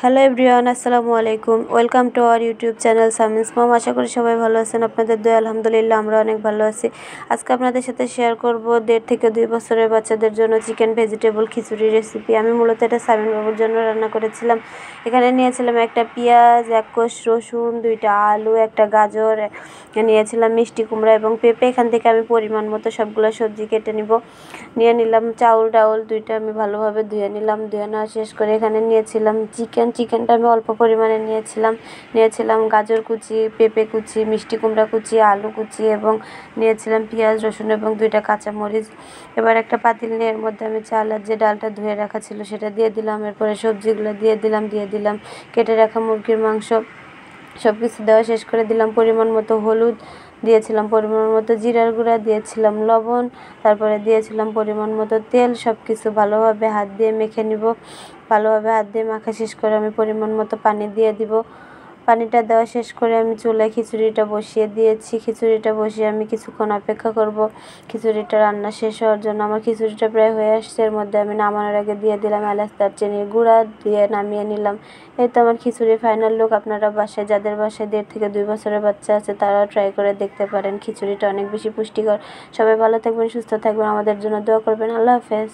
Hello everyone, আসসালামু আলাইকুম। Welcome to our YouTube channel Samin's mom. আশা করি সবাই ভালো আছেন। আপনাদের দোয়া আলহামদুলিল্লাহ আমরা অনেক ভালো আছি। আজকে আপনাদের সাথে শেয়ার করব 1.5 থেকে 2 বছরের বাচ্চাদের জন্য চিকেন ভেজিটেবল খিচুড়ি রেসিপি। আমি মূলত এটা সামিন বাবুর জন্য রান্না করেছিলাম। এখানে নিয়েছিলাম একটা পেঁয়াজ, 1 কোষ রসুন, 2টা আলু, একটা গাজর, নিয়েছিলাম মিষ্টি কুমড়া এবং পেঁপে। এখান থেকে আমি পরিমাণ মতো সবগুলো সবজি কেটে নিয়ে নিলাম। চাউল 2টা আমি ভালোভাবে ধুয়ে নিলাম। ধুয়ে নেওয়া শেষ করে এখানে নিয়েছিলাম চিকেনটা আমি অল্প পরিমাণে নিয়েছিলাম গাজর কুচি, পেঁপে কুচি, মিষ্টি কুমড়া কুচি, আলু কুচি এবং নিয়েছিলাম পেঁয়াজ, রসুন এবং 2টা কাঁচামরিচ। এবার একটা পাতিল নিয়ে এর মধ্যে আমি চাল আর যে ডালটা ধুয়ে রাখা ছিল সেটা দিয়ে দিলাম। এরপরে সবজিগুলো দিয়ে দিলাম কেটে রাখা মুরগির মাংস। সব কিছু দেওয়া শেষ করে দিলাম পরিমাণ মতো হলুদ, দিয়েছিলাম পরিমাণ মতো জিরার গুঁড়া, দিয়েছিলাম লবণ, তারপরে দিয়েছিলাম পরিমাণ মতো তেল। সব কিছু ভালোভাবে হাত দিয়ে মেখে নিব। ভালোভাবে হাত দিয়ে মাখা শেষ করে আমি পরিমাণ মতো পানি দিয়ে দিব। পানিটা দেওয়া শেষ করে আমি চুলায় খিচুড়িটা বসিয়ে দিয়েছি। খিচুড়িটা বসিয়ে আমি কিছুক্ষণ অপেক্ষা করব খিচুড়িটা রান্না শেষ হওয়ার জন্য। আমার খিচুড়িটা প্রায় হয়ে আসছে। এর মধ্যে আমি নামানোর আগে দিয়ে দিলাম এলাচ, দারচিনির গুঁড়া, দিয়ে নামিয়ে নিলাম। এই তো আমার খিচুড়ি ফাইনাল লুক। আপনারা যাদের বাসায় 1.5 থেকে 2 বছরের বাচ্চা আছে তারাও ট্রাই করে দেখতে পারেন। খিচুড়িটা অনেক বেশি পুষ্টিকর। সবাই ভালো থাকবেন, সুস্থ থাকবেন, আমাদের জন্য দোয়া করবেন। আল্লাহ হাফেজ।